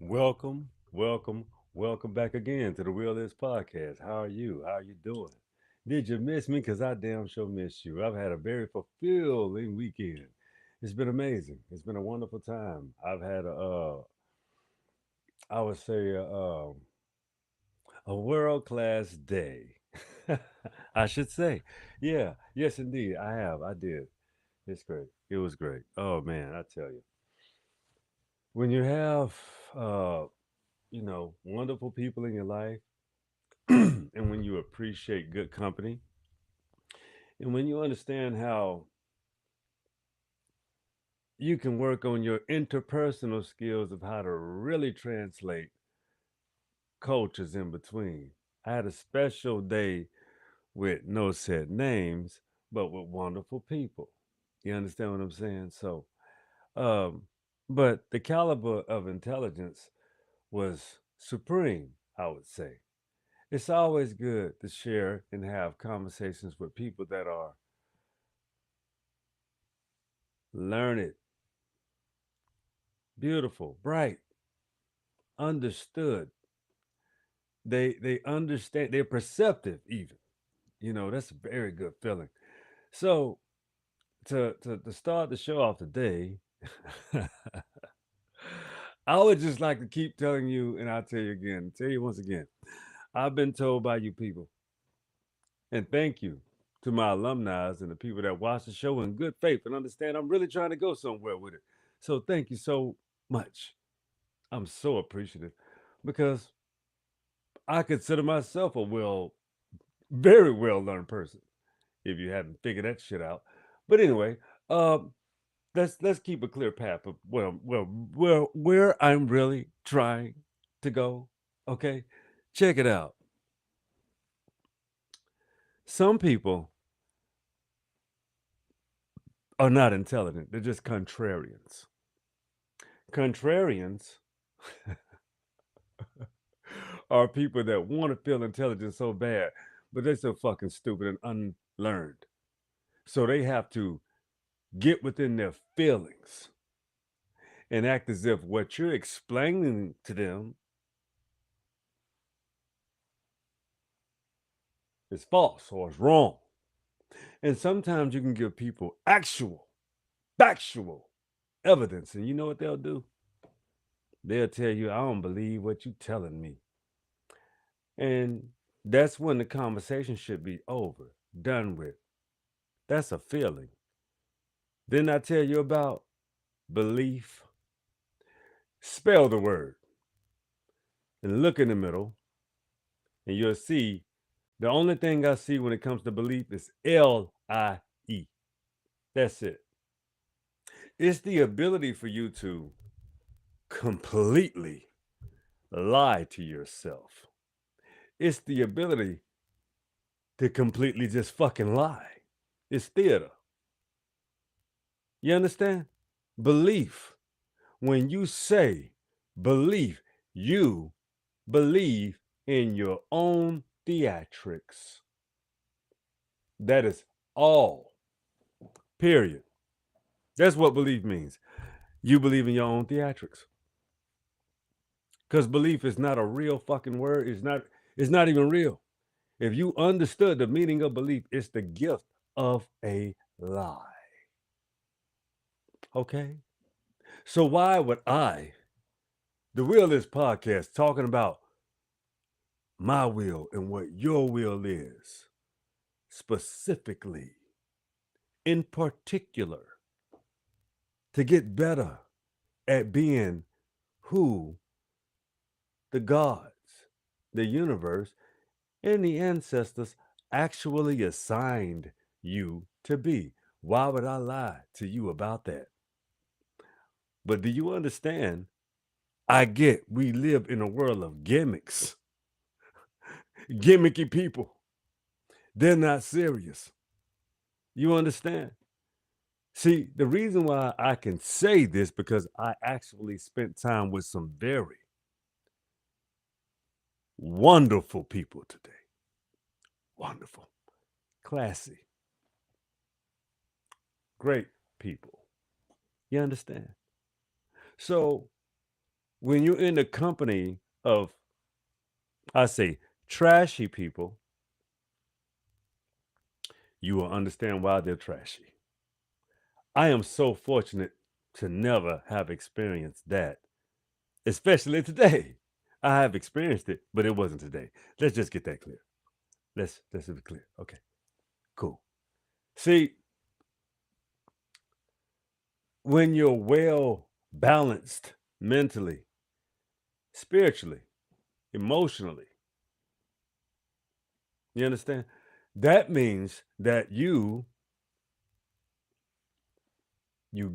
Welcome, welcome, welcome back again to the Real Is Podcast. How are you? How are you doing? Did you miss me? Because I damn sure missed you. I've had a very fulfilling weekend. It's been amazing. It's been a wonderful time. I've had I would say, a world class day. I should say. Yeah, yes, indeed. I have. I did. It's great. It was great. Oh, man, I tell you. When you have, uh, wonderful people in your life, and when you appreciate good company, and when you understand how you can work on your interpersonal skills of how to really translate cultures in between. I had a special day with no set names, but with wonderful people. You understand what I'm saying? Um, but the caliber of intelligence was supreme, I would say. It's always good to share and have conversations with people that are learned, beautiful, bright, understood. They understand. They're perceptive, even. That's a very good feeling. So to start the show off today, I would just like to keep telling you, and I'll tell you again, tell you once again. I've been told by you people, and thank you to my alumni and the people that watch the show in good faith and understand I'm really trying to go somewhere with it. So thank you so much. I'm so appreciative because I consider myself a very well learned person. If you haven't figured that shit out, but anyway, um, let's keep a clear path of where I'm really trying to go. Okay, check it out. Some people are not intelligent; they're just contrarians. Contrarians are people that want to feel intelligent so bad, but they're so fucking stupid and unlearned. So they have to get within their feelings and act as if what you're explaining to them is false or is wrong. And sometimes you can give people actual, factual evidence, and you know what they'll do? They'll tell you, I don't believe what you're telling me. And that's when the conversation should be over, done with. That's a feeling. Then I tell you about belief. Spell the word and look in the middle, and you'll see the only thing I see when it comes to belief is LIE. That's it. It's the ability for you to completely lie to yourself. It's the ability to completely just fucking lie. It's theater. You understand? Belief. When you say belief, you believe in your own theatrics. That is all. Period. That's what belief means. You believe in your own theatrics. Because belief is not a real fucking word. It's not even real. If you understood the meaning of belief, it's the gift of a lie. Okay? So why would I, the Will Is podcast, talking about my will and what your will is, specifically, in particular, to get better at being who the gods, the universe, and the ancestors actually assigned you to be? Why would I lie to you about that? But do you understand? I get we live in a world of gimmicks, gimmicky people. They're not serious. You understand? See, the reason why I can say this because I actually spent time with some very wonderful people today. Wonderful, classy, great people. You understand? So when you're in the company of, I say, trashy people, you will understand why they're trashy. I am so fortunate to never have experienced that, especially today. I have experienced it, but it wasn't today. Let's just get that clear. Let's be clear. Okay, cool. See, when you're well balanced mentally, spiritually, emotionally, you understand? That means that you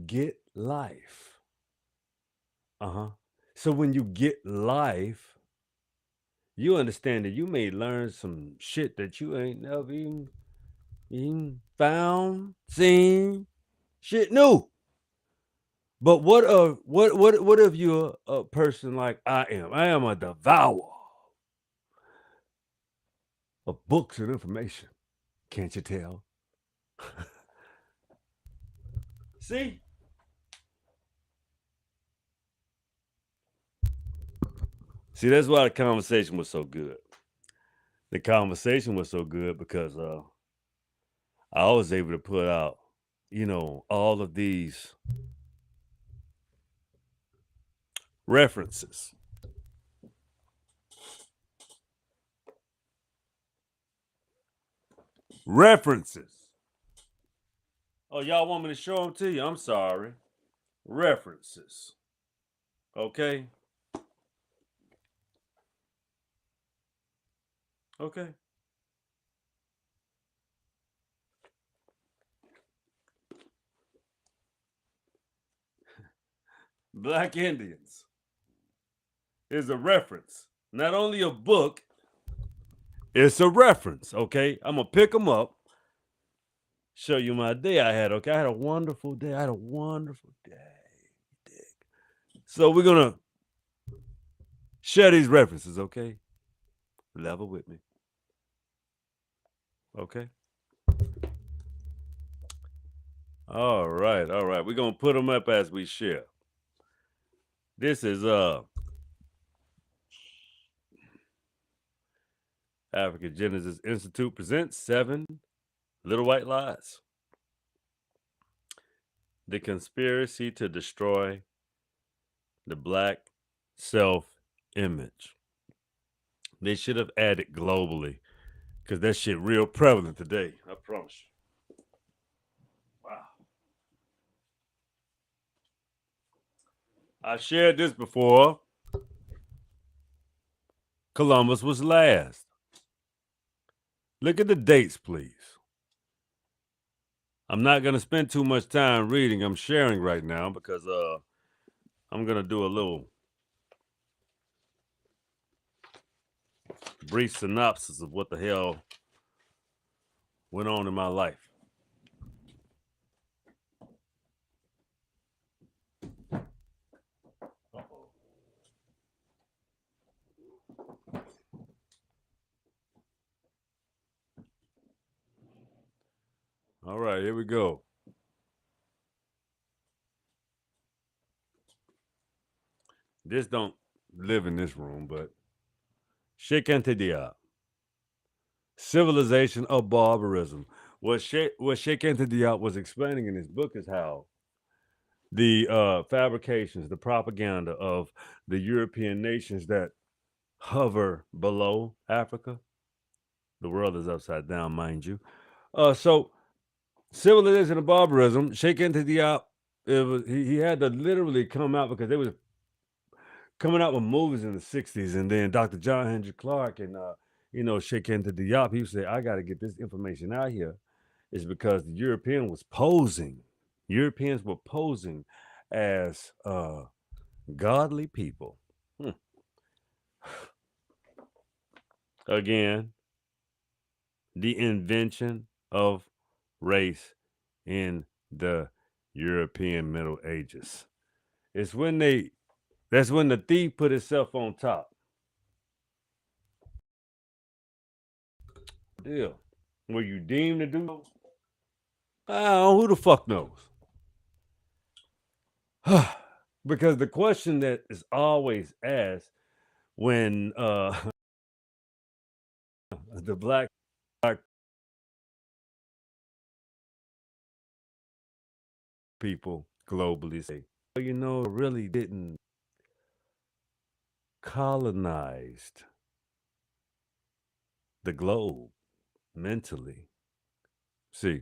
get life. Uh-huh. So when you get life, you understand that you may learn some shit that you ain't never even found, seen, shit new. But what if you're a person like I am? I am a devourer of books and information. Can't you tell? See? See, that's why the conversation was so good. The conversation was so good because I was able to put out, all of these references. References. Oh, y'all want me to show them to you? I'm sorry. References. Okay. Okay. Black Indians is a reference. Not only a book, it's a reference. Okay. I'm going to pick them up, show you my day I had. Okay. I had a wonderful day. I had a wonderful day. So we're going to share these references. Okay. Level with me. Okay. All right. All right. We're going to put them up as we share. This is African Genesis Institute presents 7 Little White Lies. The conspiracy to destroy the black self-image. They should have added globally because that shit real prevalent today. I promise you. Wow. I shared this before. Columbus was last. Look at the dates, please. I'm not going to spend too much time reading. I'm sharing right now because I'm going to do a little brief synopsis of what the hell went on in my life. All right, here we go. This don't live in this room, but Sheikh Anta Diop, Civilization of Barbarism. What Sheikh Anta Diop was explaining in his book is how the fabrications, the propaganda of the European nations that hover below Africa, the world is upside down, mind you. So Civilization of Barbarism, Sheikh Anta Diop, he had to literally come out because they was coming out with movies in the 60s, and then Dr. John Henry Clark and Sheikh Anta Diop, he would say, I got to get this information out here. Is because the Europeans were posing as godly people. Again, the invention of race in the European Middle Ages. That's when the thief put itself on top. Deal. Were you deemed to do? Who the fuck knows? Because the question that is always asked when the black people globally say, well, really didn't colonized the globe mentally. See,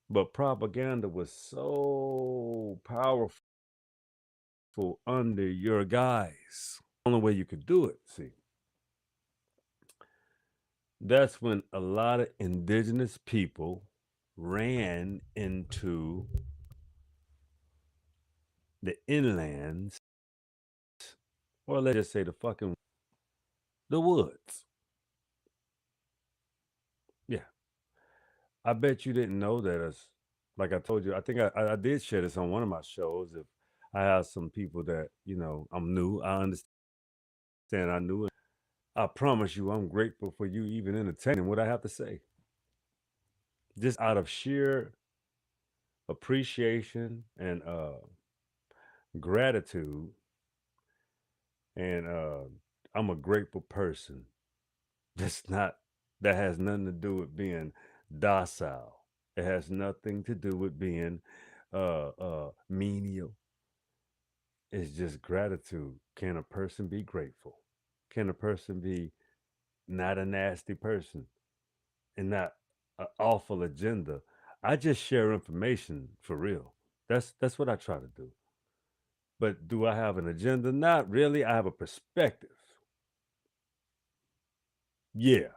but propaganda was so powerful under your guise. Only way you could do it, see. That's when a lot of indigenous people ran into the inlands, or let's just say the woods. Yeah. I bet you didn't know that like I told you, I think I did share this on one of my shows. If I have some people that, I'm new, I understand I knew it. I promise you, I'm grateful for you even entertaining what I have to say. Just out of sheer appreciation and gratitude. And I'm a grateful person. That's not, that has nothing to do with being docile. It has nothing to do with being menial. It's just gratitude. Can a person be grateful? Can a person be not a nasty person and not an awful agenda? I just share information for real. That's what I try to do. But do I have an agenda? Not really. I have a perspective. Yeah,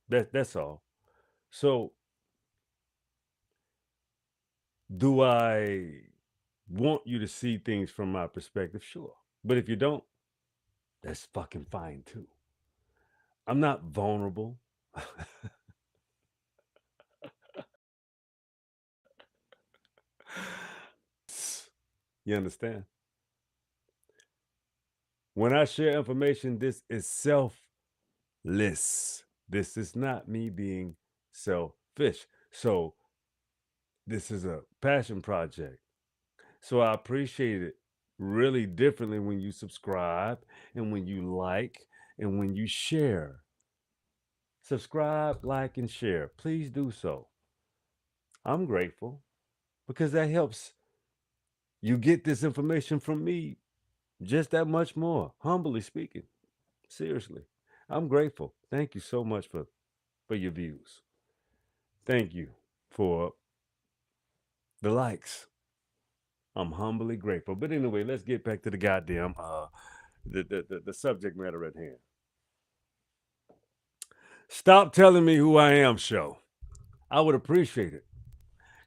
that's all. So do I want you to see things from my perspective? Sure. But if you don't, that's fucking fine too. I'm not vulnerable. You understand? When I share information, this is selfless. This is not me being selfish. So this is a passion project. So I appreciate it really differently when you subscribe and when you like and when you share. Subscribe, like, and share. Please do so. I'm grateful because that helps you get this information from me just that much more, humbly speaking. Seriously. I'm grateful. Thank you so much for your views. Thank you for the likes. I'm humbly grateful. But anyway, let's get back to the goddamn the subject matter at hand. Stop telling me who I am, show. I would appreciate it.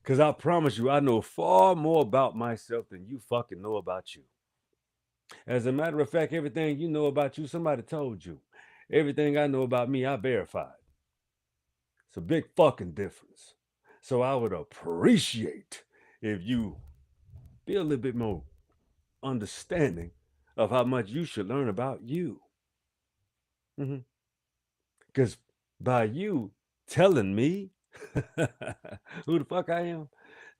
Because I promise you, I know far more about myself than you fucking know about you. As a matter of fact, everything you know about you, somebody told you. Everything I know about me, I verified. It's a big fucking difference. So I would appreciate if you be a little bit more understanding of how much you should learn about you. Because by you telling me who the fuck I am,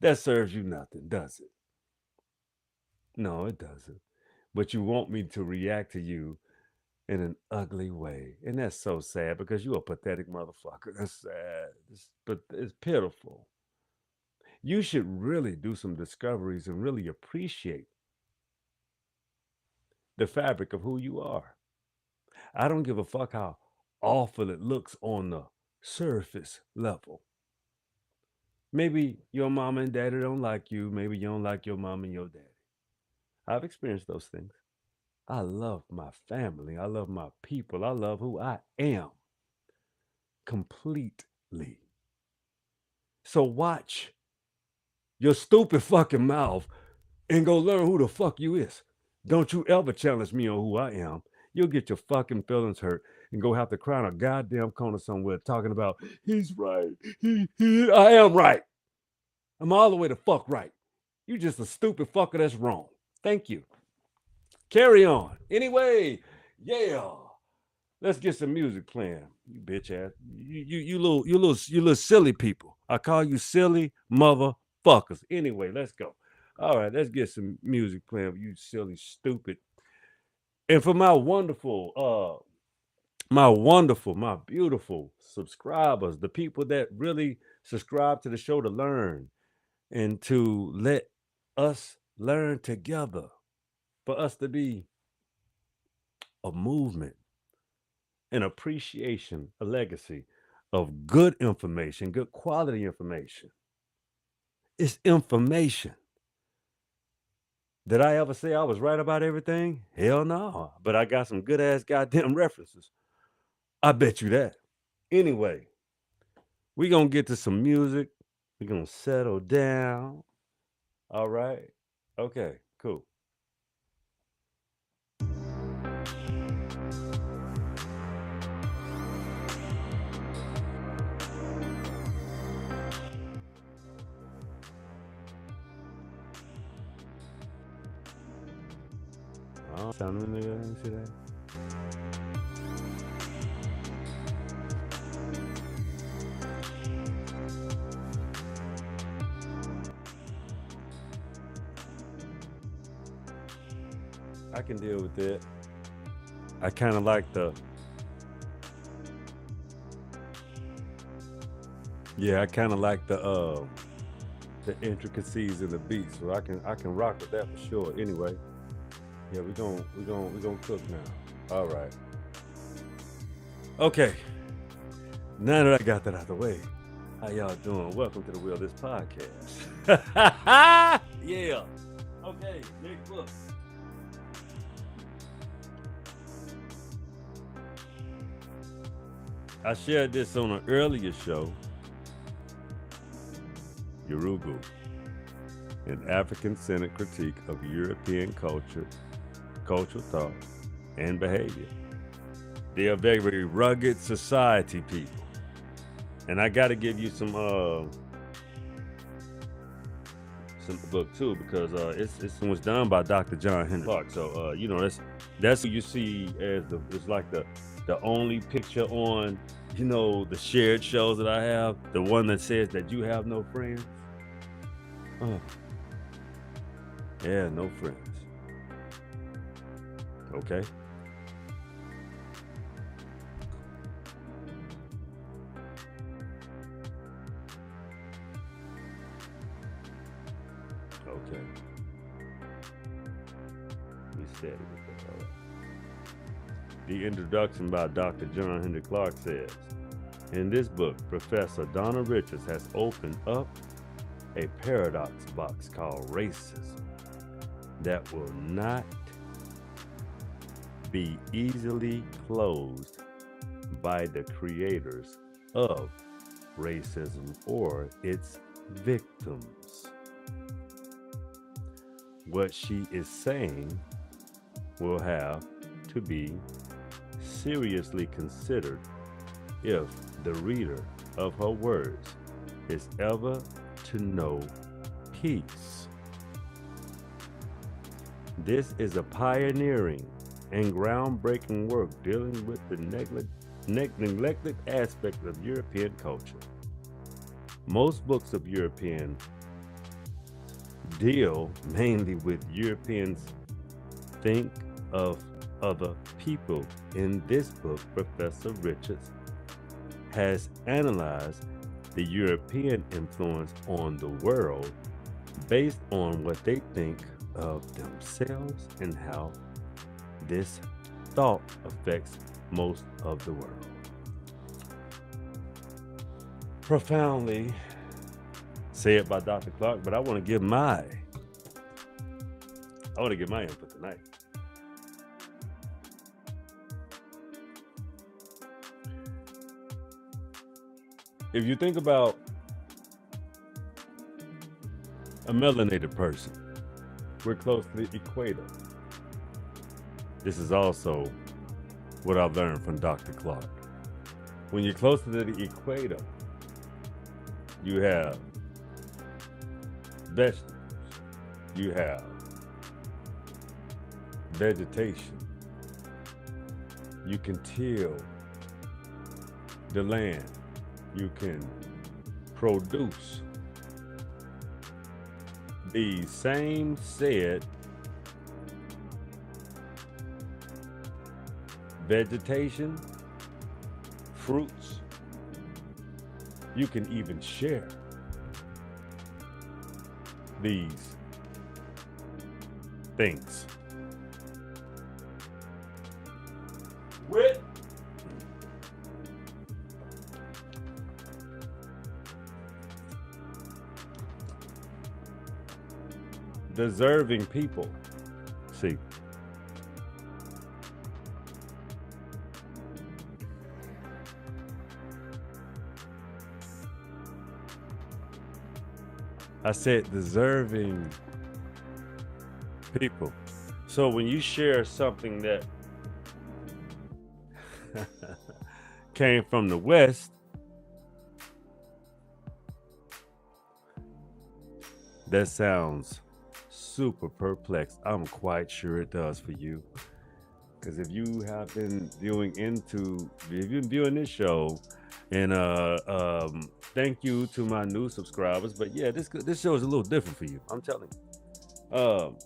that serves you nothing, does it? No, it doesn't. But you want me to react to you in an ugly way. And that's so sad because you're a pathetic motherfucker. That's sad. But it's pitiful. You should really do some discoveries and really appreciate the fabric of who you are. I don't give a fuck how awful it looks on the surface level. Maybe your mom and daddy don't like you. Maybe you don't like your mom and your daddy. I've experienced those things. I love my family. I love my people. I love who I am completely. So watch your stupid fucking mouth and go learn who the fuck you is. Don't you ever challenge me on who I am. You'll get your fucking feelings hurt and go have to cry in a goddamn corner somewhere talking about he's right. I am right. I'm all the way to fuck right. You just a stupid fucker that's wrong. Thank you. Carry on. Anyway, yeah. Let's get some music playing. You bitch ass. You little silly people. I call you silly motherfuckers. Anyway, let's go. All right, let's get some music playing. You silly, stupid. And for my beautiful subscribers, the people that really subscribe to the show to learn and to let us learn together, for us to be a movement, an appreciation, a legacy of good information, good quality information. It's information. Did I ever say I was right about everything? Hell no. But I got some good ass goddamn references. I bet you that. Anyway, we gonna get to some music. We gonna settle down. All right. Okay, cool. Oh, sound nigga, see that? I can deal with that. I kind of like I kind of like the intricacies in the beat, so I can rock with that for sure. Anyway, yeah, we gonna cook now. All right. Okay. Now that I got that out of the way, how y'all doing? Welcome to the Will This Podcast. Yeah. Okay, next book. I shared this on an earlier show, Yorugu, an African-centered critique of European culture, cultural thought, and behavior. They are very, very rugged society people. And I got to give you some book too, because it was done by Dr. John Henry Clark. So you know, that's who you see as it's like the only picture on, you know, the shared shows that I have, the one that says that you have no friends. Yeah, no friends. Okay. Okay. Be steady with that. All right. The introduction by Dr. John Henry Clark says, in this book, Professor Donna Richards has opened up a paradox box called racism that will not be easily closed by the creators of racism or its victims. What she is saying will have to be seriously considered if the reader of her words is ever to know peace. This is a pioneering and groundbreaking work dealing with the neglected aspect of European culture. Most books of European deal mainly with Europeans think of other people. In this book, Professor Richards has analyzed the European influence on the world based on what they think of themselves and how this thought affects most of the world. Profoundly said by Dr. Clark, but I want to give my input tonight. If you think about a melanated person, we're close to the equator. This is also what I've learned from Dr. Clark. When you're close to the equator, you have vegetables, you have vegetation, you can till the land, you can produce. The same said vegetation, fruits, you can even share these things. WIP. Deserving people. See, I said deserving people. So when you share something that came from the West, that sounds super perplexed. I'm quite sure it does for you. Because if you have been if you've been viewing this show, and thank you to my new subscribers. But yeah, this show is a little different for you. I'm telling you.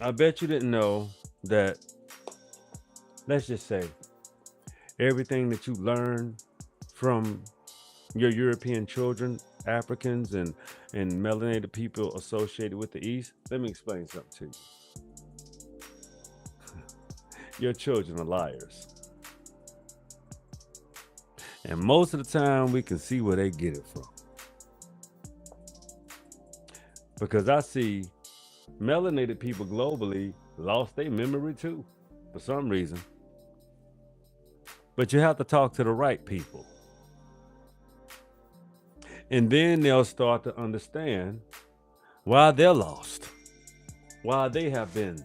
I bet you didn't know that. Let's just say everything that you learn from your European children, Africans, and melanated people associated with the East. Let me explain something to you. Your children are liars. And most of the time, we can see where they get it from. Because I see melanated people globally lost their memory too, for some reason. But you have to talk to the right people. And then they'll start to understand why they're lost, why they have been,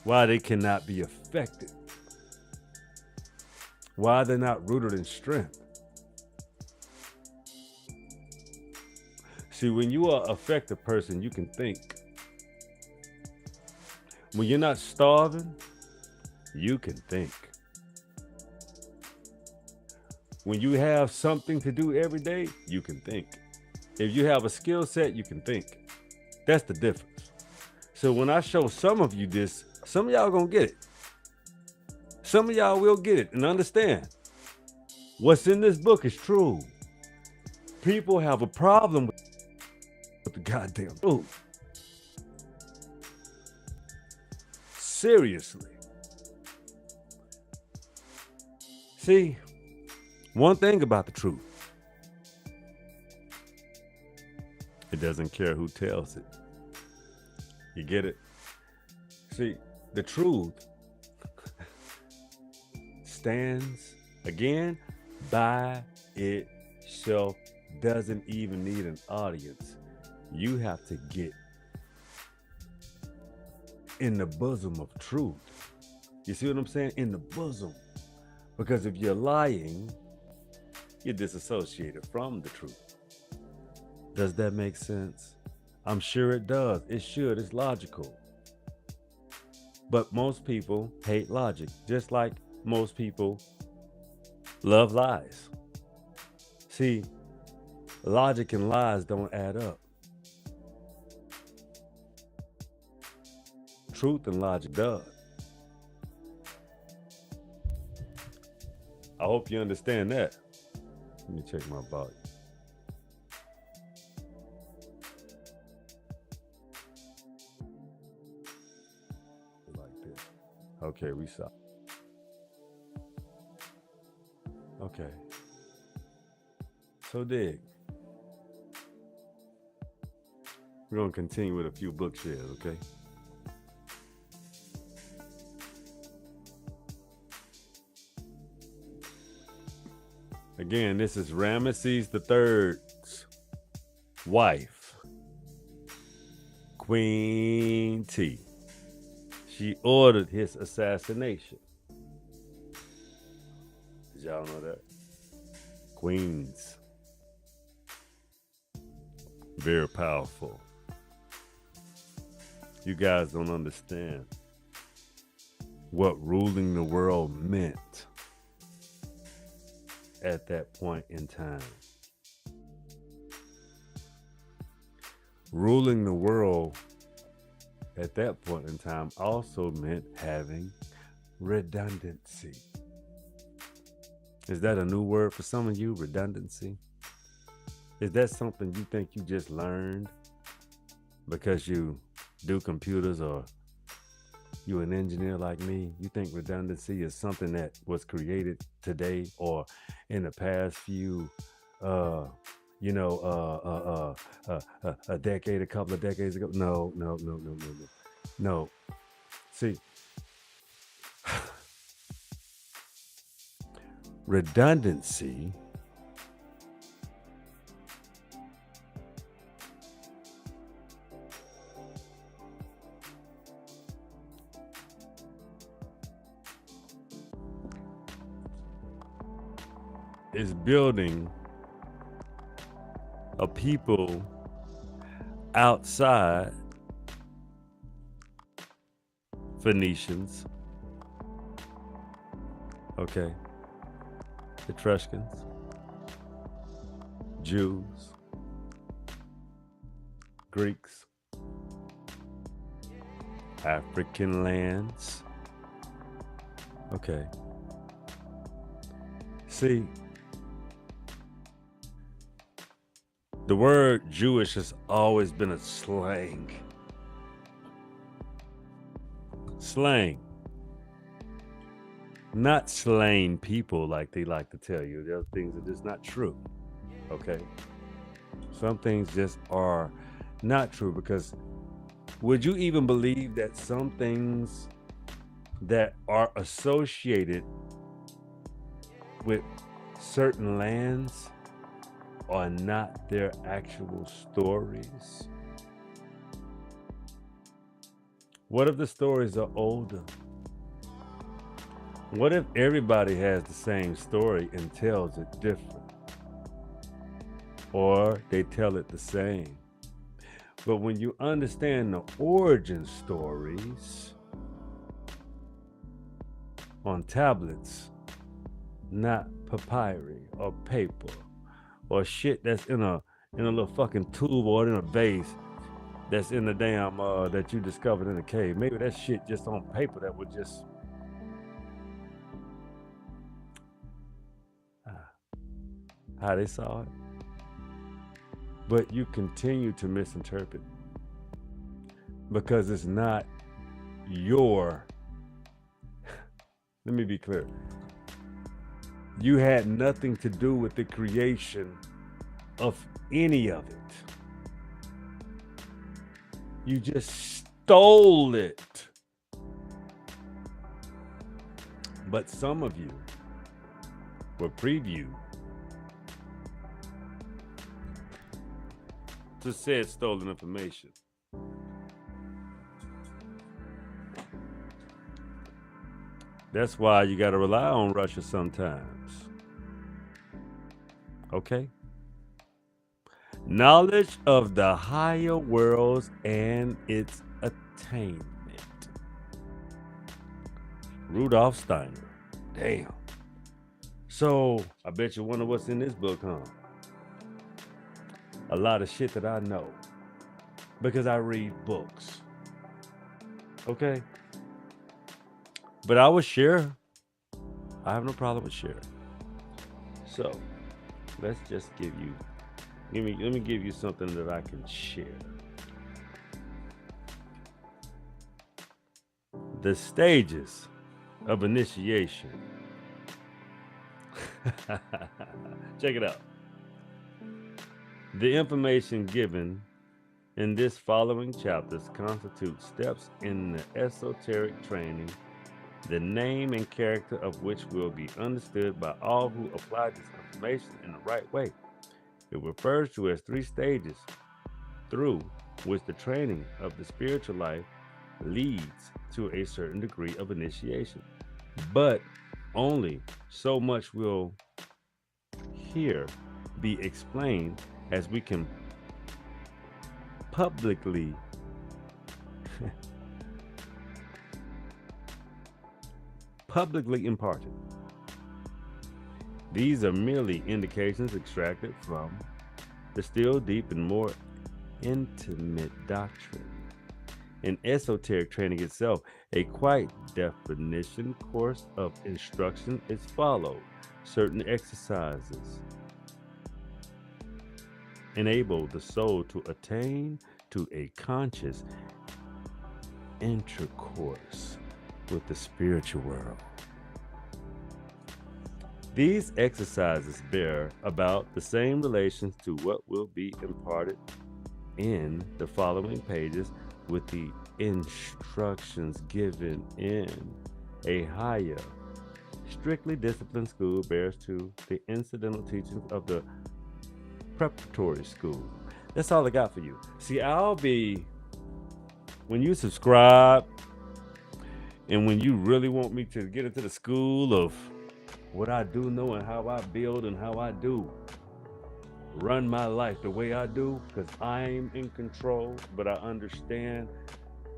why they cannot be affected, why they're not rooted in strength. See, when you are an affected person, you can think. When you're not starving, you can think. When you have something to do every day, you can think. If you have a skill set, you can think. That's the difference. So when I show some of you this, some of y'all gonna get it. Some of y'all will get it and understand. What's in this book is true. People have a problem with the goddamn truth. Seriously. See, one thing about the truth, it doesn't care who tells it. You get it? See, the truth stands, again, by itself, doesn't even need an audience. You have to get in the bosom of truth. You see what I'm saying? In the bosom. Because if you're lying, you're disassociated from the truth. Does that make sense? I'm sure it does. It should. It's logical. But most people hate logic, just like most people love lies. See, logic and lies don't add up. Truth and logic does. I hope you understand that. Let me check my volume. Like this. Okay, we saw. Okay. So dig. We're gonna continue with a few book shares, okay? Again, this is Ramesses III's wife, Queen T. She ordered his assassination. Did y'all know that? Queens. Very powerful. You guys don't understand what ruling the world meant at that point in time. ruling the world at that point in time also meant having redundancy. Is that a new word for some of you, redundancy? Is that something you think you just learned because you do computers, or you an engineer like me? You think redundancy is something that was created today or in the past few, uh, a decade, a couple of decades ago? No, no, no, no, no, no. No. See, redundancy is building a people outside Phoenicians, okay, Etruscans, Jews, Greeks, African lands. Okay. See, the word Jewish has always been a slang. Slang. Not slain people like they like to tell you. There are things that are just not true. Okay? Some things just are not true, because would you even believe that some things that are associated with certain lands are not their actual stories? What if the stories are older? What if everybody has the same story and tells it different? Or they tell it the same. But when you understand the origin stories on tablets, not papyri or paper or shit that's in a little fucking tube or in a vase that's in the damn that you discovered in a cave. Maybe that shit just on paper that would just how they saw it. But you continue to misinterpret because it's not your. Let me be clear. You had nothing to do with the creation of any of it. You just stole it. But some of you were previewed to said stolen information. That's why you got to rely on Russia sometimes. Okay? Knowledge of the higher worlds and its attainment. Rudolf Steiner. Damn. So, I bet you wonder what's in this book, huh? A lot of shit that I know because I read books. Okay? But I will share. I have no problem with sharing. So, let's just let me give you something that I can share. The stages of initiation. Check it out. The information given in this following chapters constitute steps in the esoteric training, the name and character of which will be understood by all who apply this information in the right way. It refers to as 3 stages through which the training of the spiritual life leads to a certain degree of initiation. But only so much will here be explained as we can publicly imparted. These are merely indications extracted from the still deep and more intimate doctrine. In esoteric training itself, a quite definition course of instruction is followed. Certain exercises enable the soul to attain to a conscious intercourse with the spiritual world. These exercises bear about the same relations to what will be imparted in the following pages with the instructions given in a higher, strictly disciplined school bears to the incidental teachings of the preparatory school. That's all I got for you. See, when you subscribe and when you really want me to get into the school of what I do know and how I build and how I do run my life the way I do, because I'm in control, but I understand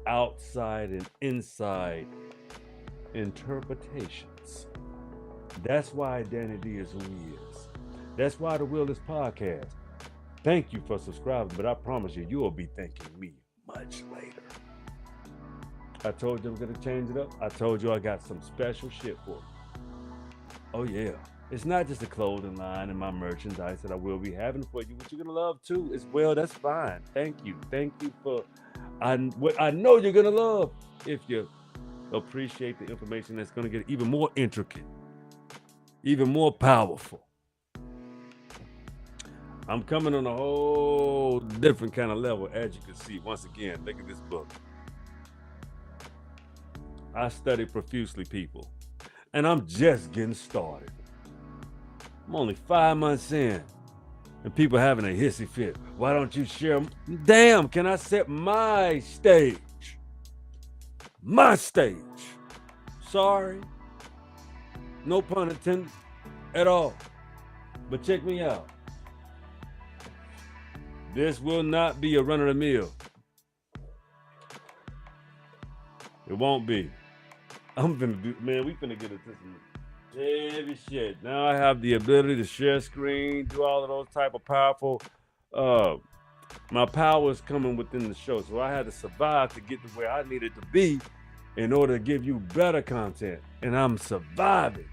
outside and inside interpretations. That's why Danny D is who he is. That's why the Will is podcast. Thank you for subscribing, but I promise you, you will be thanking me much later. I told you I'm going to change it up. I told you I got some special shit for you. Oh, yeah. It's not just a clothing line and my merchandise that I will be having for you, which you're going to love too as well. That's fine. Thank you. Thank you for what I know you're going to love if you appreciate the information that's going to get even more intricate, even more powerful. I'm coming on a whole different kind of level, as you can see. Once again, look at this book. I study profusely, people, and I'm just getting started. I'm only 5 months in, and people having a hissy fit. Why don't you share? Damn, can I set my stage? My stage. Sorry. No pun intended at all. But check me out. This will not be a run-of-the-mill. It won't be. I'm finna do, man, we finna get into some heavy shit. Now I have the ability to share screen, do all of those type of powerful, my power is coming within the show. So I had to survive to get to where I needed to be in order to give you better content. And I'm surviving.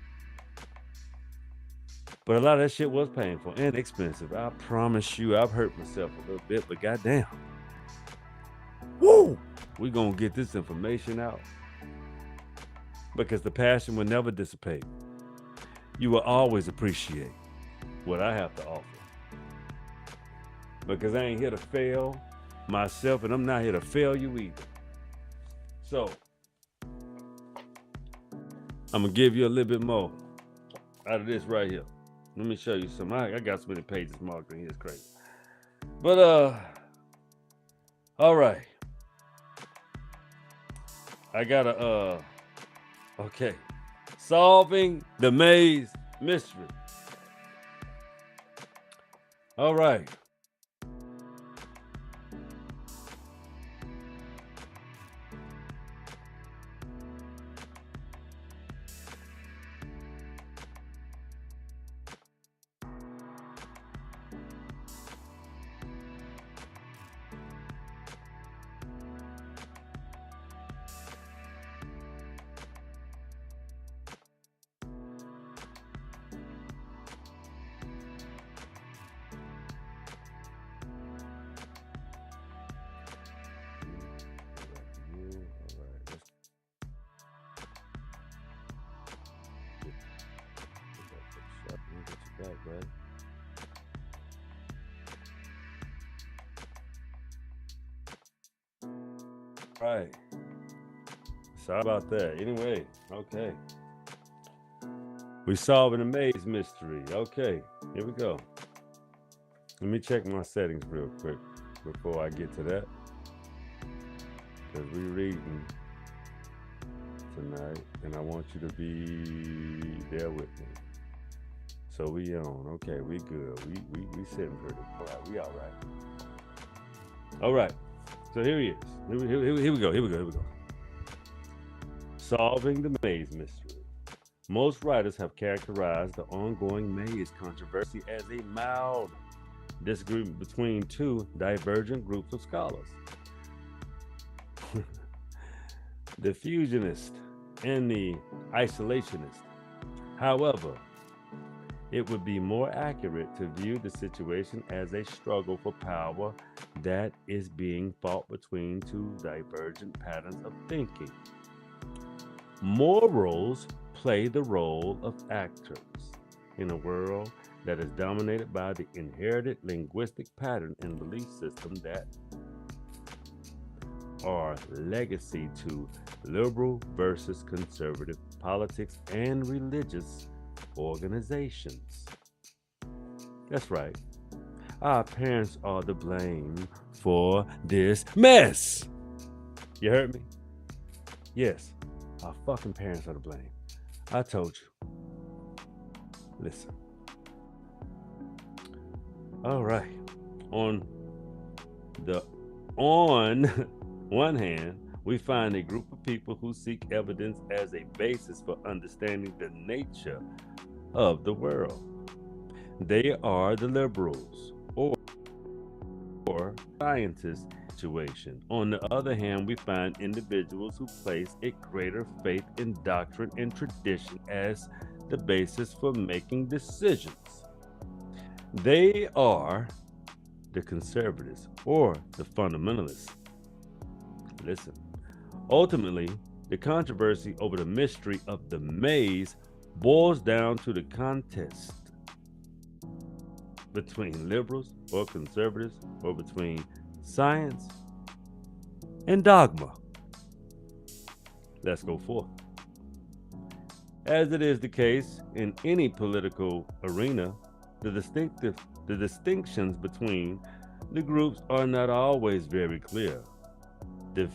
But a lot of that shit was painful and expensive. I promise you, I've hurt myself a little bit, but goddamn. Woo! We're gonna get this information out. Because the passion will never dissipate. You will always appreciate what I have to offer. Because I ain't here to fail myself, and I'm not here to fail you either. So, I'm gonna give you a little bit more out of this right here. Let me show you some. I got so many pages marked in here, it's crazy. But all right. I gotta okay. Solving the maze mystery. All right. Right. Sorry about that. Anyway, okay. We're solving the maze mystery. Okay, here we go. Let me check my settings real quick before I get to that. Because we're reading tonight, and I want you to be there with me. So we on. Okay, we good. We sitting pretty. All right, we all right. All right. So here he is. Here we go. Here we go. Solving the maze mystery. Most writers have characterized the ongoing maze controversy as a mild disagreement between two divergent groups of scholars, the fusionist and the isolationist. However, it would be more accurate to view the situation as a struggle for power that is being fought between two divergent patterns of thinking. Morals play the role of actors in a world that is dominated by the inherited linguistic pattern and belief system that are legacy to liberal versus conservative politics and religious organizations. That's right. Our parents are to blame for this mess. You heard me? Yes, our fucking parents are to blame. I told you. Listen. All right. On the on one hand, we find a group of people who seek evidence as a basis for understanding the nature of the world. They are the liberals or scientists situation. On the other hand, we find individuals who place a greater faith in doctrine and tradition as the basis for making decisions. They are the conservatives or the fundamentalists. Listen, ultimately, the controversy over the mystery of the maze boils down to the contest between liberals or conservatives or between science and dogma. Let's go forth. As it is the case in any political arena, the distinctions between the groups are not always very clear. The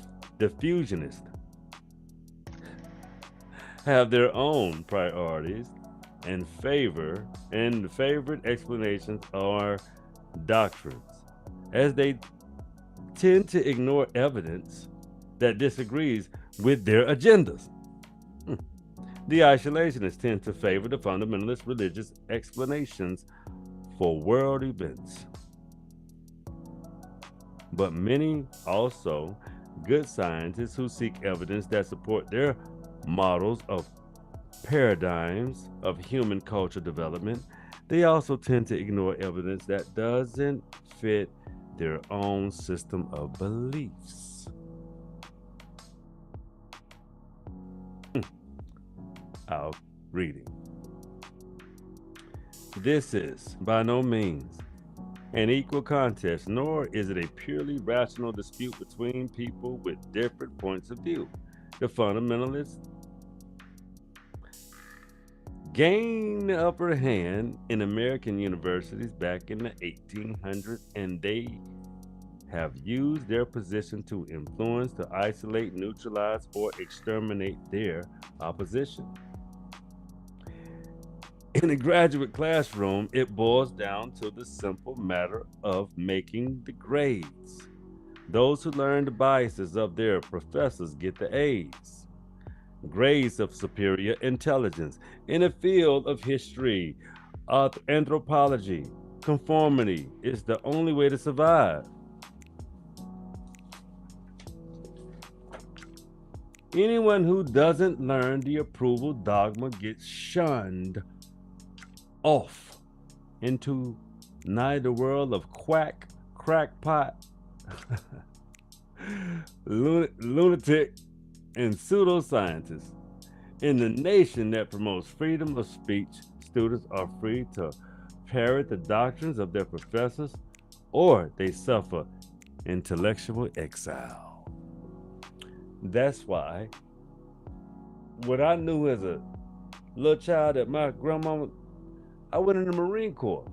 fusionists have their own priorities and the favorite explanations are doctrines, as they tend to ignore evidence that disagrees with their agendas. The isolationists tend to favor the fundamentalist religious explanations for world events. But many also good scientists who seek evidence that support their models of paradigms of human culture development, they also tend to ignore evidence that doesn't fit their own system of beliefs. Out reading. This is by no means an equal contest, nor is it a purely rational dispute between people with different points of view. The fundamentalists gained the upper hand in American universities back in the 1800s, and they have used their position to influence, to isolate, neutralize, or exterminate their opposition. In a graduate classroom, it boils down to the simple matter of making the grades. Those who learn the biases of their professors get the A's, grades of superior intelligence. In the field of history, anthropology, conformity is the only way to survive. Anyone who doesn't learn the approval dogma gets shunned off into neither world of quack, crackpot, lunatic, and pseudoscientists. In the nation that promotes freedom of speech, students are free to parrot the doctrines of their professors, or they suffer intellectual exile. That's why what I knew as a little child that my grandmama, I went in the Marine Corps.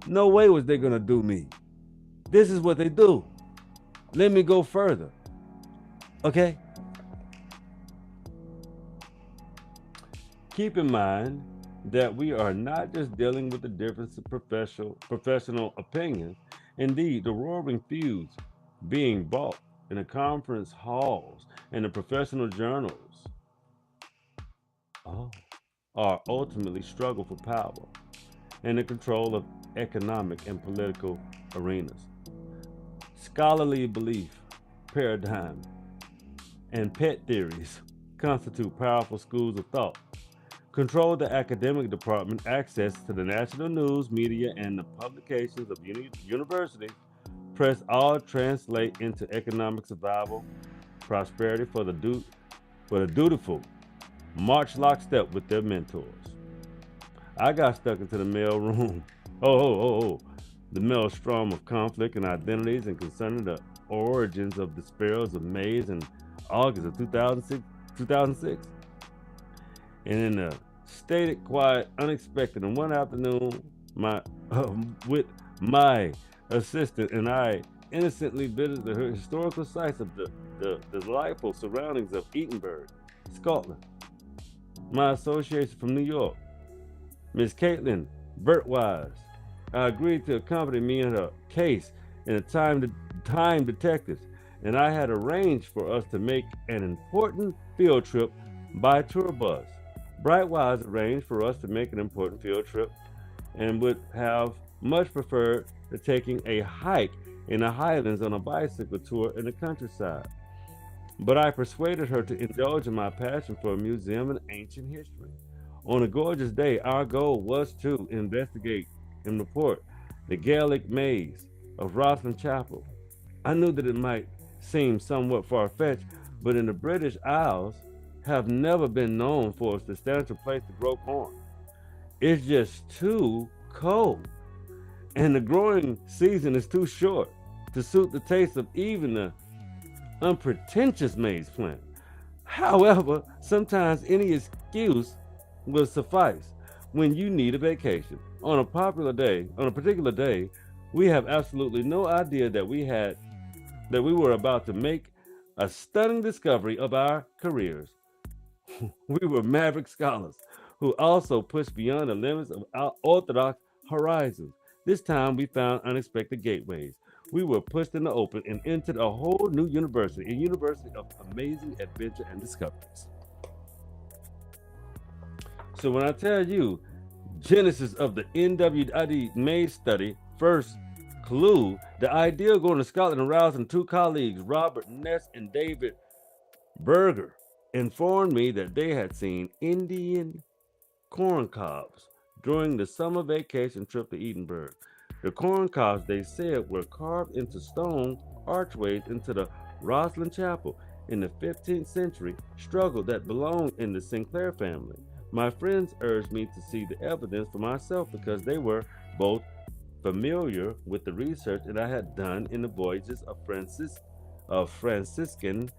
No way was they gonna do me. This is what they do. Let me go further. Okay? Keep in mind that we are not just dealing with the difference of professional opinions. Indeed, the roaring feuds being bought in the conference halls and the professional journals are ultimately struggle for power. and the control of economic and political arenas. Scholarly belief, paradigm, and pet theories constitute powerful schools of thought. Control the academic department, access to the national news, media, and the publications of universities. Press all translate into economic survival, prosperity for the dutiful. March lockstep with their mentors. I got stuck into the mail room. The maelstrom of conflict and identities and concerning the origins of the sparrows of May and August of 2006. And in a stated, quiet, unexpected, and one afternoon, with my assistant and I innocently visited the historical sites of the delightful surroundings of Edinburgh, Scotland. My association from New York, Miss Caitlin Bertwise, agreed to accompany me in her case in the time detectives, and I had arranged for us to make an important field trip by tour bus. Brightwise arranged for us to make an important field trip and would have much preferred to taking a hike in the highlands on a bicycle tour in the countryside. But I persuaded her to indulge in my passion for a museum and ancient history. On a gorgeous day, our goal was to investigate and report the Gaelic maze of Rosslyn Chapel. I knew that it might seem somewhat far-fetched, but in the British Isles have never been known for a substantial place to grow corn. It's just too cold, and the growing season is too short to suit the taste of even the unpretentious maize plant. However, sometimes any excuse will suffice when you need a vacation. On a particular day, we have absolutely no idea that we were about to make a stunning discovery of our careers. We were maverick scholars who also pushed beyond the limits of our orthodox horizons. This time we found unexpected gateways. We were pushed in the open and entered a whole new university, a university of amazing adventure and discoveries. So when I tell you genesis of the NWID maze study, first clue, the idea of going to Scotland aroused in two colleagues, Robert Ness and David Berger, informed me that they had seen Indian corn cobs during the summer vacation trip to Edinburgh. The corn cobs, they said, were carved into stone archways into the Rosslyn Chapel in the 15th century struggle that belonged in the Sinclair family. My friends urged me to see the evidence for myself because they were both familiar with the research that I had done in the voyages of Franciscan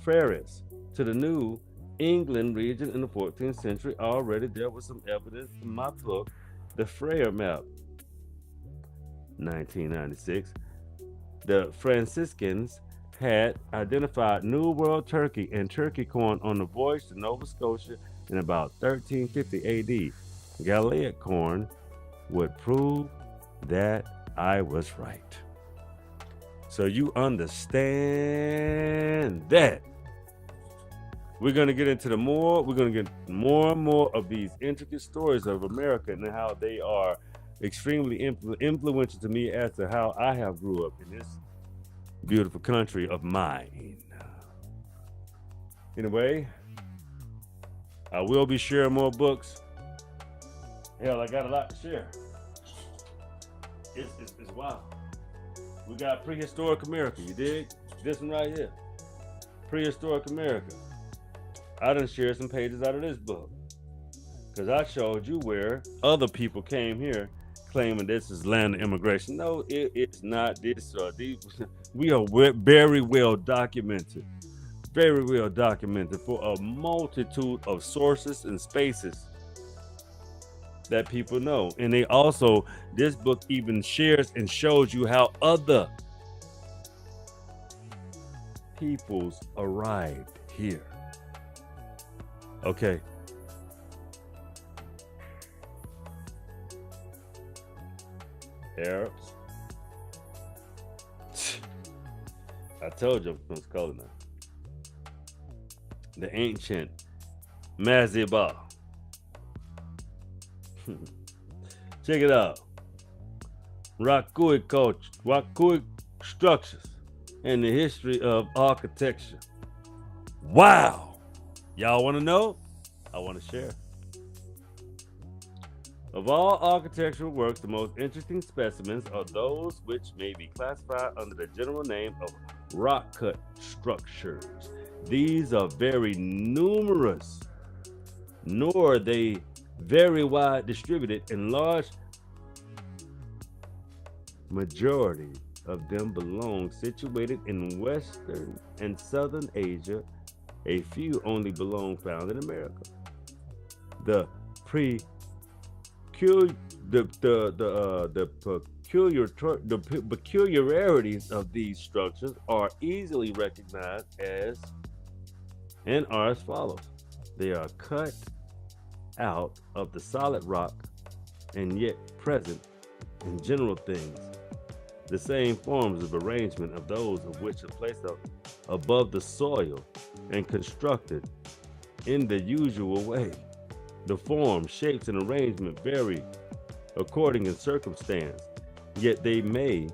friars to the New England region in the 14th century. Already there was some evidence in my book, The Frere Map, 1996. The Franciscans had identified New World turkey and turkey corn on the voyage to Nova Scotia in about 1350 AD. Gaelic corn would prove that I was right. So you understand that. We're going to get into more and more of these intricate stories of America and how they are extremely influential to me as to how I have grew up in this beautiful country of mine. Anyway, I will be sharing more books. Hell, I got a lot to share. It's wild. We got prehistoric America, you dig? This one right here. Prehistoric America. I done shared some pages out of this book. Because I showed you where other people came here claiming this is land of immigration. No, it's not this. We are very well documented. Very well documented for a multitude of sources and spaces that people know. And they also, this book even shares and shows you how other peoples arrived here. Okay. Arabs. I told you I'm from color now. The ancient Maziba. Check it out. Rockoic culture, Rockoic structures, and the history of architecture. Wow! Y'all want to know? I want to share. Of all architectural works, the most interesting specimens are those which may be classified under the general name of rock cut structures. These are very numerous, nor are they very wide distributed. In large majority of them belong situated in Western and Southern Asia. A few only belong found in America. The pre the peculiarities of these structures are easily recognized as and are as follows. They are cut out of the solid rock and yet present in general things. The same forms of arrangement of those of which are placed up above the soil and constructed in the usual way. The form, shapes, and arrangement vary according in circumstance, yet they may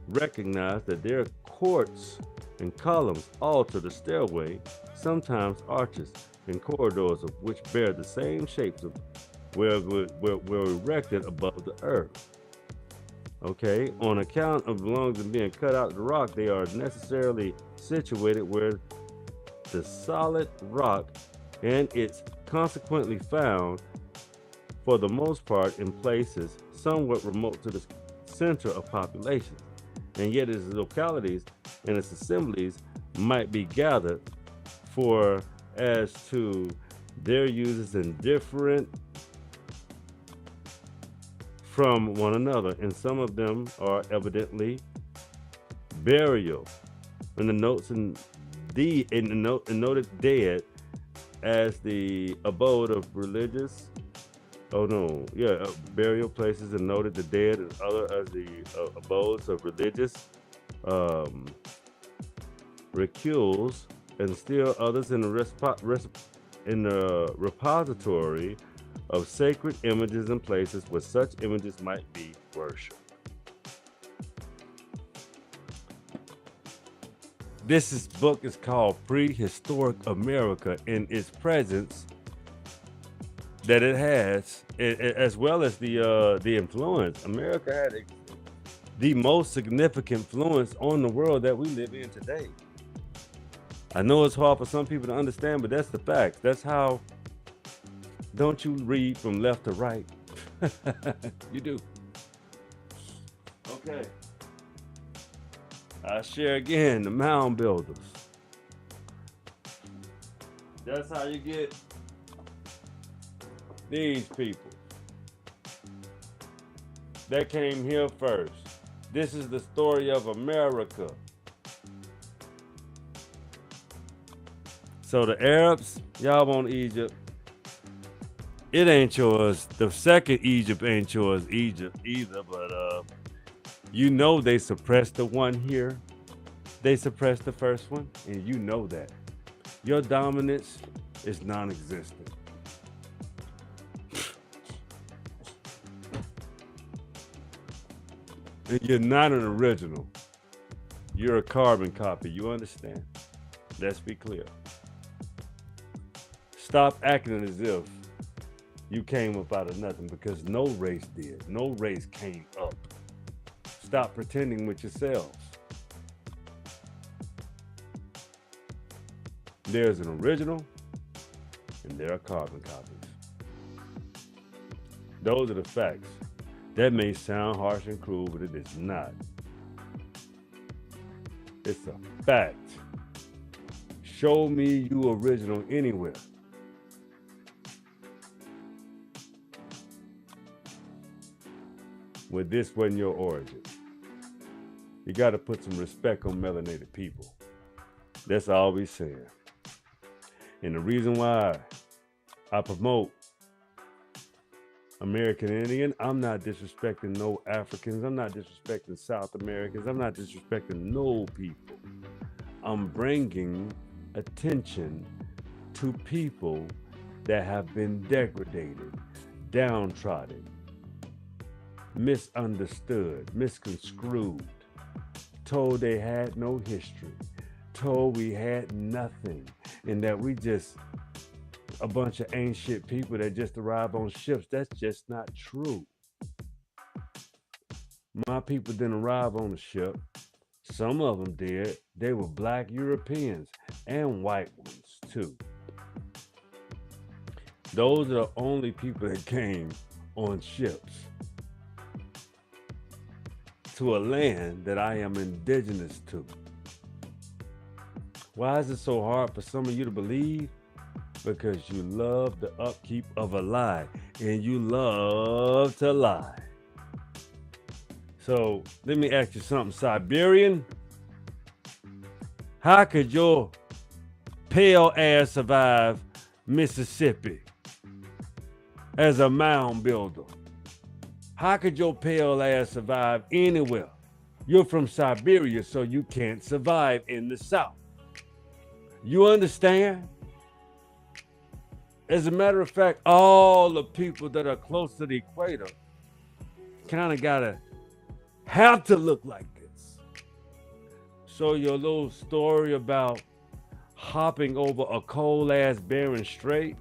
recognize that their courts and columns alter the stairway, sometimes arches and corridors of which bear the same shapes of were erected above the earth. Okay, on account of belongs and being cut out of the rock, they are necessarily situated where the solid rock and it's consequently found for the most part in places somewhat remote to the center of population, and yet its localities and its assemblies might be gathered for as to their uses and different from one another, and some of them are evidently burial. In the notes noted dead as the abode of religious. Burial places and noted the dead and other as the abodes of religious recules, and still others in the repository of sacred images and places where such images might be worshipped. This book is called Prehistoric America, in its presence that it has, as well as the influence. America had the most significant influence on the world that we live in today. I know it's hard for some people to understand, but that's the fact. That's how. Don't you read from left to right? You do. Okay. I share again the mound builders. That's how you get these people that came here first. This is the story of America. So the Arabs, y'all want Egypt. It ain't yours. The second Egypt ain't yours, Egypt either, but you know they suppressed the one here. They suppressed the first one, and you know that. Your dominance is non-existent. And you're not an original. You're a carbon copy. You understand? Let's be clear. Stop acting as if you came up out of nothing, because no race did. No race came up. Stop pretending with yourselves. There's an original and there are carbon copies. Those are the facts. That may sound harsh and cruel, but it is not. It's a fact. Show me you original anywhere. Where this wasn't your origin. You got to put some respect on melanated people. That's all we saying. And the reason why I promote American Indian, I'm not disrespecting no Africans. I'm not disrespecting South Americans. I'm not disrespecting no people. I'm bringing attention to people that have been degraded, downtrodden, misunderstood, misconstrued, told they had no history, told we had nothing, and that we just a bunch of ancient people that just arrived on ships. That's just not true. My people didn't arrive on a ship. Some of them did. They were black Europeans and white ones too. Those are the only people that came on ships to a land that I am indigenous to. Why is it so hard for some of you to believe? Because you love the upkeep of a lie, and you love to lie. So let me ask you something, Siberian. How could your pale ass survive Mississippi as a mound builder? How could your pale ass survive anywhere? You're from Siberia, so you can't survive in the South. You understand? As a matter of fact, all the people that are close to the equator kind of gotta have to look like this. So your little story about hopping over a cold ass barren strait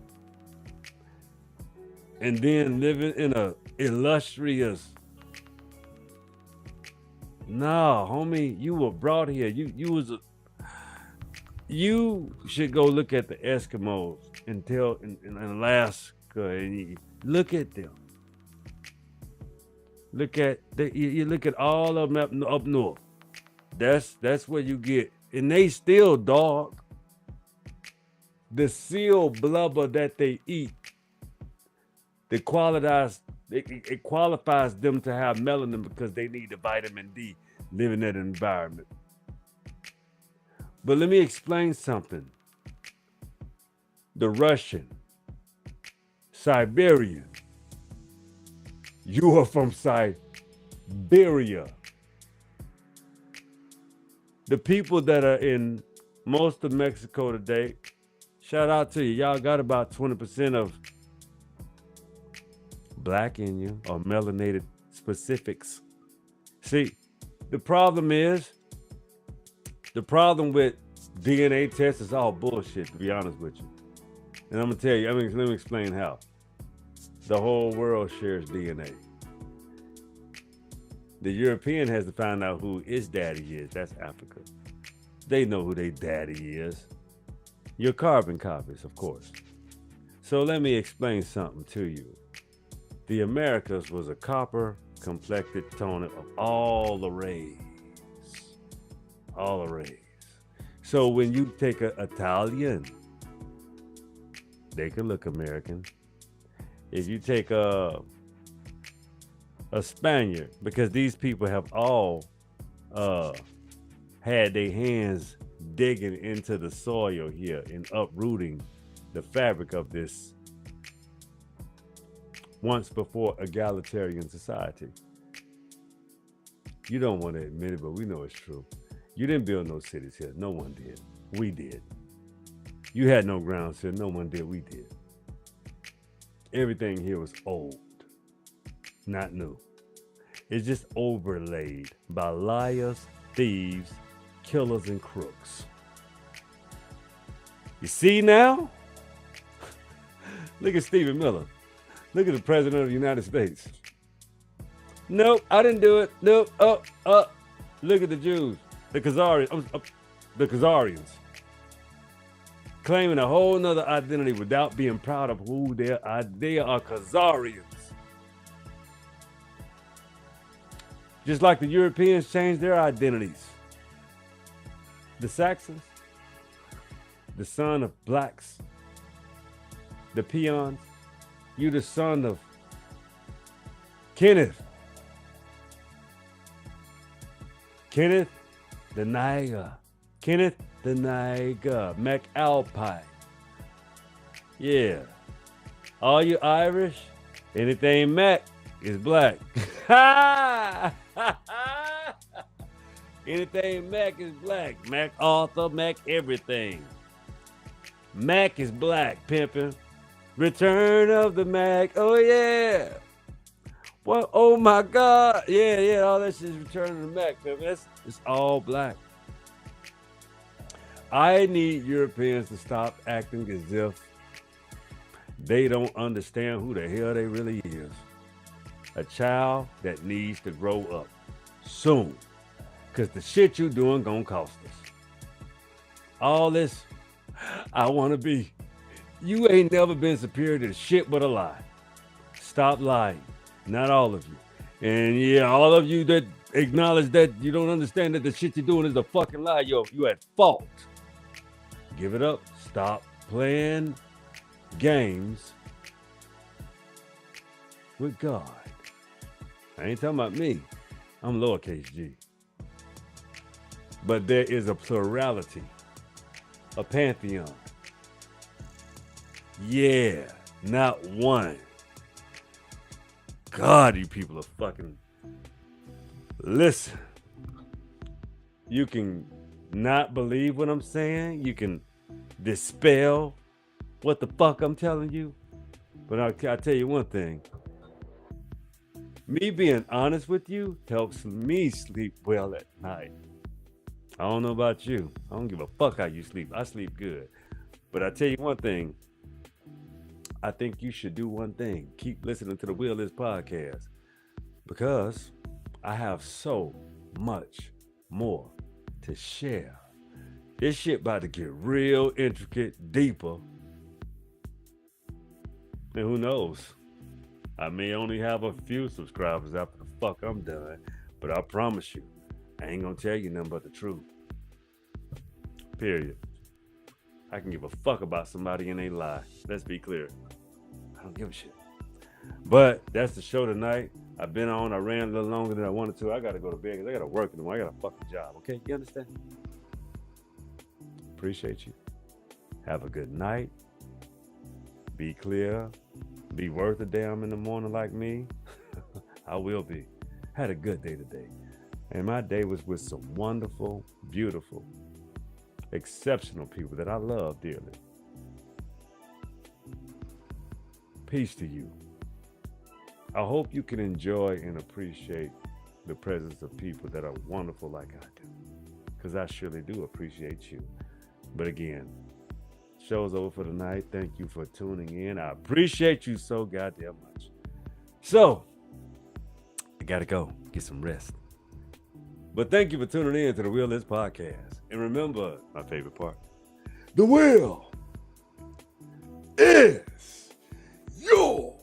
and then living in a illustrious. Nah, homie, you were brought here. You should go look at the Eskimos in Alaska and you look at them. You look at all of them up north. That's where you get, and they still dog. The seal blubber that they eat, it qualifies them to have melanin because they need the vitamin D living in that environment. But let me explain something. The Russian, Siberian, you are from Siberia. The people that are in most of Mexico today, shout out to you. Y'all got about 20% of black in you or melanated specifics. See, the problem with DNA tests is all bullshit, to be honest with you. And I'm gonna tell you, let me explain how. The whole world shares DNA. The European has to find out who his daddy is. That's Africa. They know who their daddy is. Your carbon copies, of course. So let me explain something to you. The Americas was a copper complected tone of all the rays. All the rays. So when you take an Italian, they can look American. If you take a Spaniard, because these people have all had their hands digging into the soil here and uprooting the fabric of this once before egalitarian society. You don't want to admit it, but we know it's true. You didn't build no cities here. No one did. We did. You had no grounds here. No one did. We did. Everything here was old, not new. It's just overlaid by liars, thieves, killers, and crooks. You see now? Look at Stephen Miller. Look at the President of the United States. Nope, I didn't do it. Nope. Look at the Jews. The Khazarians, claiming a whole nother identity without being proud of who they are. They are Khazarians. Just like the Europeans changed their identities. The Saxons, the son of blacks, the peons, you the son of Kenneth the Niger. Kenneth the Niger. McAlpine. Yeah. All you Irish, anything Mac is black. Anything Mac is black. Mac Arthur, Mac everything. Mac is black, pimpin'. Return of the Mac. Oh yeah. What? Oh my God. Yeah, all that shit is returning to Mac, man. It's all black. I need Europeans to stop acting as if they don't understand who the hell they really is. A child that needs to grow up soon. Cause the shit you doing gonna cost us. All this, I wanna be. You ain't never been superior to shit but a lie. Stop lying. Not all of you. And yeah, all of you that acknowledge that you don't understand that the shit you're doing is a fucking lie, you at fault. Give it up. Stop playing games with God. I ain't talking about me. I'm lowercase g. But there is a plurality, a pantheon. Yeah, not one. God, you people are fucking. Listen. You can not believe what I'm saying. You can dispel what the fuck I'm telling you. But I'll tell you one thing. Me being honest with you helps me sleep well at night. I don't know about you. I don't give a fuck how you sleep. I sleep good. But I tell you one thing. I think you should do one thing. Keep listening to the Will Is podcast. Because I have so much more to share. This shit about to get real intricate, deeper. And who knows? I may only have a few subscribers after the fuck I'm done. But I promise you, I ain't gonna tell you nothing but the truth. Period. I can give a fuck about somebody and they lie. Let's be clear. I don't give a shit. But that's the show tonight. I've been on. I ran a little longer than I wanted to. I got to go to bed because I got to work in the morning. I got a fucking job. Okay? You understand? Appreciate you. Have a good night. Be clear. Be worth a damn in the morning like me. I will be. Had a good day today. And my day was with some wonderful, beautiful, exceptional people that I love dearly. Peace to you. I hope you can enjoy and appreciate the presence of people that are wonderful like I do. Because I surely do appreciate you. But again, show's over for tonight. Thank you for tuning in. I appreciate you so goddamn much. So, I gotta go get some rest. But thank you for tuning in to the Will Is podcast. And remember, my favorite part, the will is yours.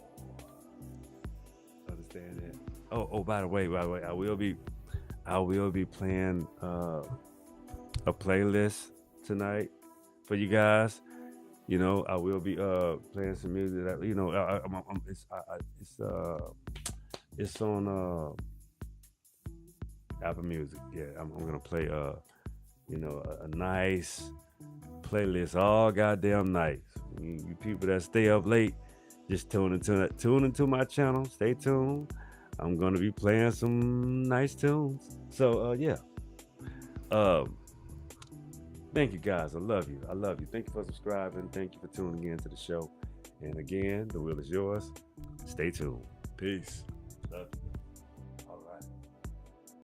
Understand that? Oh, by the way, I will be playing a playlist tonight for you guys. You know, I will be playing some music that it's on Apple Music. Yeah, I'm gonna play a nice playlist all goddamn night. You people that stay up late, just tune into my channel. Stay tuned. I'm gonna be playing some nice tunes. So yeah. Thank you guys. I love you. Thank you for subscribing. Thank you for tuning in to the show. And again, the will is yours. Stay tuned. Peace. Love you.